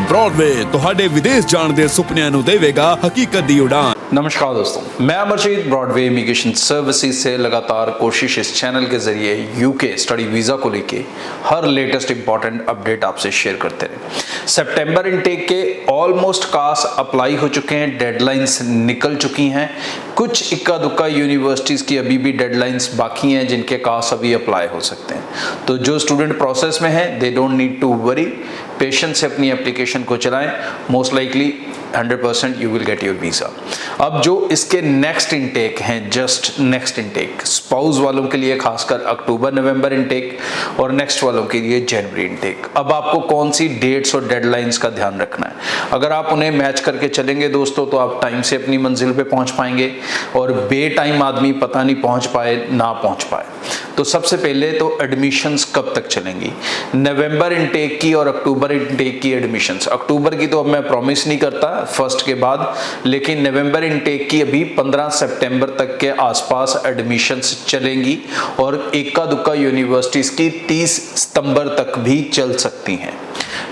Broadway ਤੁਹਾਡੇ विदेश जाने ਦੇ ਸੁਪਨਿਆਂ ਨੂੰ ਦੇਵੇਗਾ ਹਕੀਕਤ ਦੀ ਉਡਾਨ। नमस्कार दोस्तों, मैं अमरजीत ब्रॉडवे इमिग्रेशन सर्विसेज से लगातार कोशिश इस चैनल के जरिए यूके स्टडी वीज़ा को लेके हर लेटेस्ट इंपॉर्टेंट अपडेट आपसे शेयर करते रहे। सितंबर इनटेक के ऑलमोस्ट कास अप्लाई हो चुके हैं, डेडलाइंस निकल चुकी हैं। कुछ इक्का दुक्का यूनिवर्सिटीज़ की अभी भी डेडलाइंस बाकी हैं जिनके कास अभी अप्लाई हो सकते हैं। तो जो स्टूडेंट प्रोसेस में है they don't need to worry, patience से अपनी एप्लीकेशन को चलाएं, most likely 100% you will get your visa. अब जो इसके नेक्स्ट इनटेक हैं, जस्ट नेक्स्ट इनटेक स्पाउस वालों के लिए खासकर अक्टूबर नवंबर इनटेक और नेक्स्ट वालों के लिए जनवरी इनटेक। अब आपको कौन सी डेट्स और डेडलाइंस का ध्यान रखना है। अगर आप उन्हें मैच करके चलेंगे दोस्तों तो आप टाइम से अपनी मंजिल पे पहुंच पाएंगे, और बे टाइम आदमी पता नहीं पहुंच पाए ना पहुंच पाए। तो सबसे पहले तो एडमिशन्स कब तक चलेंगी, नवंबर इनटेक की और अक्टूबर इनटेक की एडमिशन्स। अक्टूबर की तो अब मैं प्रॉमिस नहीं करता फर्स्ट के बाद, लेकिन नवंबर इनटेक की अभी 15 सितंबर तक के आसपास एडमिशन्स चलेंगी, और इक्का दुक्का यूनिवर्सिटीज़ की 30 सितंबर तक भी चल सकती हैं।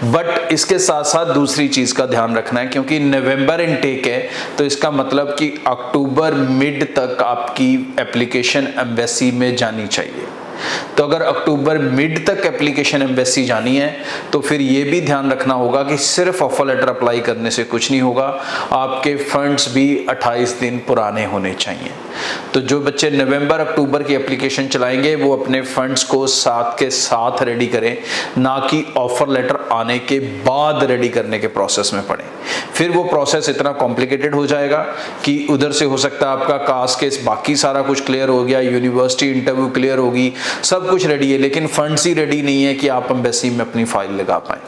बट इसके साथ साथ दूसरी चीज़ का ध्यान रखना है, क्योंकि नवंबर इनटेक है तो इसका मतलब कि अक्टूबर मिड तक आपकी एप्लीकेशन एम्बेसी में जानी चाहिए। तो अगर अक्टूबर मिड तक एप्लीकेशन एम्बेसी जानी है तो फिर ये भी ध्यान रखना होगा कि सिर्फ ऑफर लेटर अप्लाई करने से कुछ नहीं होगा, आपके फंड्स भी 28 दिन पुराने होने चाहिए। तो जो बच्चे नवंबर अक्टूबर की एप्लीकेशन चलाएंगे वो अपने फंड्स को साथ के साथ रेडी करें, ना कि ऑफर लेटर आने के बाद रेडी करने के प्रोसेस में पड़े। फिर वो प्रोसेस इतना कॉम्प्लिकेटेड हो जाएगा कि उधर से हो सकता है आपका कास्ट केस बाकी सारा कुछ क्लियर हो गया, यूनिवर्सिटी इंटरव्यू क्लियर होगी, सब कुछ रेडी है, लेकिन फंड्स ही रेडी नहीं है कि आप एम्बेसी में अपनी फाइल लगा पाएं।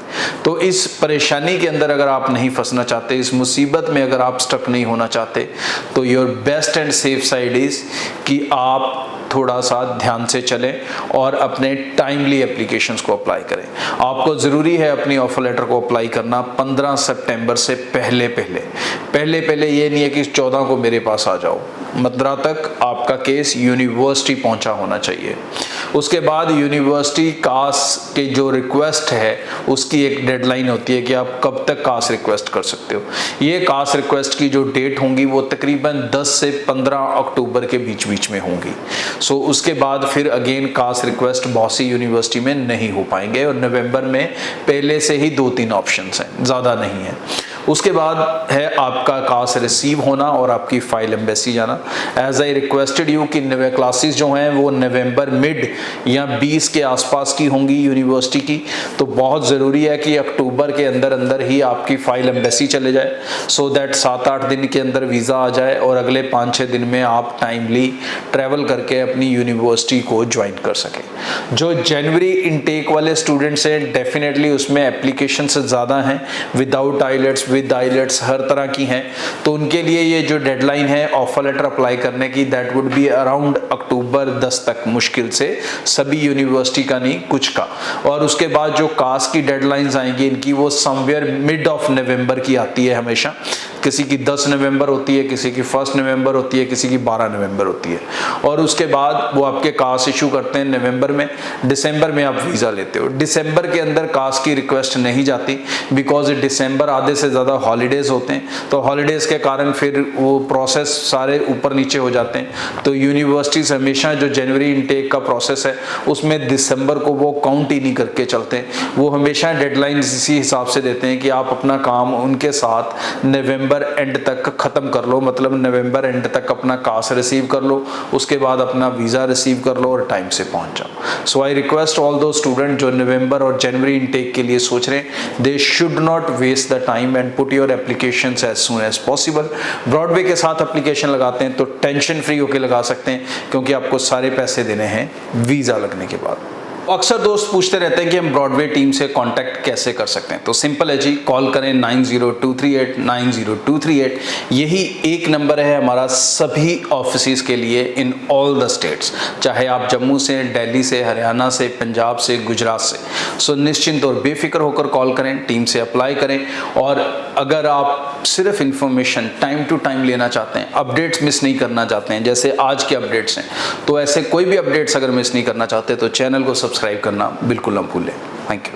तो इस परेशानी के अंदर अगर आप नहीं फंसना चाहते, इस मुसीबत में अगर आप स्टक नहीं होना चाहते, तो your best and safe side is कि आप थोड़ा सा ध्यान से चलें और अपने टाइमली एप्लीकेशंस को अप्लाई करें। आपको ज़रूरी है अपनी ऑफर लेटर को अप्लाई करना 15 सितंबर से पहले पहले ये नहीं है कि 14 को मेरे पास आ जाओ, 15 तक आपका केस यूनिवर्सिटी पहुंचा होना चाहिए। उसके बाद यूनिवर्सिटी कास के जो रिक्वेस्ट है उसकी एक डेडलाइन होती है कि आप कब तक कास रिक्वेस्ट कर सकते हो। ये कास रिक्वेस्ट की जो डेट होंगी वो तकरीबन 10 से 15 अक्टूबर के बीच में होंगी। सो उसके बाद फिर अगेन कास्ट रिक्वेस्ट बहुत सी यूनिवर्सिटी में नहीं हो पाएंगे, और नवंबर में पहले से ही 2-3 ऑप्शंस हैं, ज़्यादा नहीं है। उसके बाद है आपका कास्ट रिसीव होना और आपकी फाइल एम्बेसी जाना। एज आई रिक्वेस्टेड यू कि नवे क्लासेस जो हैं वो नवंबर मिड या 20 के आसपास की होंगी यूनिवर्सिटी की, तो बहुत ज़रूरी है कि अक्टूबर के अंदर ही आपकी फाइल एम्बेसी चले जाए, सो दैट 7-8 दिन के अंदर वीज़ा आ जाए और अगले 5-6 दिन में आप टाइमली ट्रैवल करके अपनी यूनिवर्सिटी को ज्वाइन कर सकें। जो जनवरी इनटेक वाले स्टूडेंट्स हैं डेफिनेटली उसमें एप्लीकेशन से ज़्यादा हैं, विदाउट आइलेट्स विद आइलेट्स हर तरह की हैं, तो उनके लिए ये जो डेडलाइन है ऑफर लेटर अप्लाई करने की दैट वुड बी अराउंड अक्टूबर 10 तक, मुश्किल से सभी यूनिवर्सिटी का नहीं कुछ का। और उसके बाद जो कास्ट की डेडलाइंस आएंगी इनकी वो समवेयर मिड ऑफ नवंबर की आती है हमेशा। किसी की 10 नवंबर होती है, किसी की 1 नवंबर होती है, किसी की 12 नवंबर होती है, और उसके बाद वो आपके कास्ट इशू करते हैं नवंबर में। दिसंबर में आप वीज़ा लेते हो। दिसंबर के अंदर कास्ट की रिक्वेस्ट नहीं जाती बिकॉज दिसंबर आधे से ज़्यादा हॉलीडेज़ होते हैं, तो हॉलीडेज़ के कारण फिर वो प्रोसेस सारे ऊपर नीचे हो जाते हैं। तो यूनिवर्सिटीज़ हमेशा जो जनवरी इनटेक का प्रोसेस है उसमें दिसंबर को वो काउंट ही नहीं करके चलते हैं, वो हमेशा डेडलाइन इसी हिसाब से देते हैं कि आप अपना काम उनके साथ नवंबर एंड तक ख़त्म कर लो, मतलब नवंबर एंड तक अपना कास्ट रिसीव कर लो, उसके बाद अपना वीज़ा रिसीव कर लो और टाइम से पहुंच जाओ। सो आई रिक्वेस्ट ऑल दो स्टूडेंट जो नवंबर और जनवरी इनटेक के लिए सोच रहे हैं, they should not waste the time and put your applications as soon as possible. Broadway के साथ एप्लीकेशन लगाते हैं तो टेंशन फ्री होकर लगा सकते हैं, क्योंकि आपको सारे पैसे देने हैं वीज़ा लगने के बाद। अक्सर दोस्त पूछते रहते हैं कि हम ब्रॉडवे टीम से कांटेक्ट कैसे कर सकते हैं, तो सिंपल है जी, कॉल करें 9023890238। यही एक नंबर है हमारा सभी ऑफिस के लिए इन ऑल द स्टेट्स, चाहे आप जम्मू से, दिल्ली से, हरियाणा से, पंजाब से, गुजरात से। सो निश्चिंत और बेफिक्र होकर कॉल करें, टीम से अप्लाई करें। और अगर आप सिर्फ इंफॉर्मेशन टाइम टू टाइम लेना चाहते हैं, अपडेट्स मिस नहीं करना चाहते हैं, जैसे आज के अपडेट्स हैं, तो ऐसे कोई भी अपडेट्स अगर मिस नहीं करना चाहते तो चैनल को सब्सक्राइब करना बिल्कुल ना भूलें। Thank you.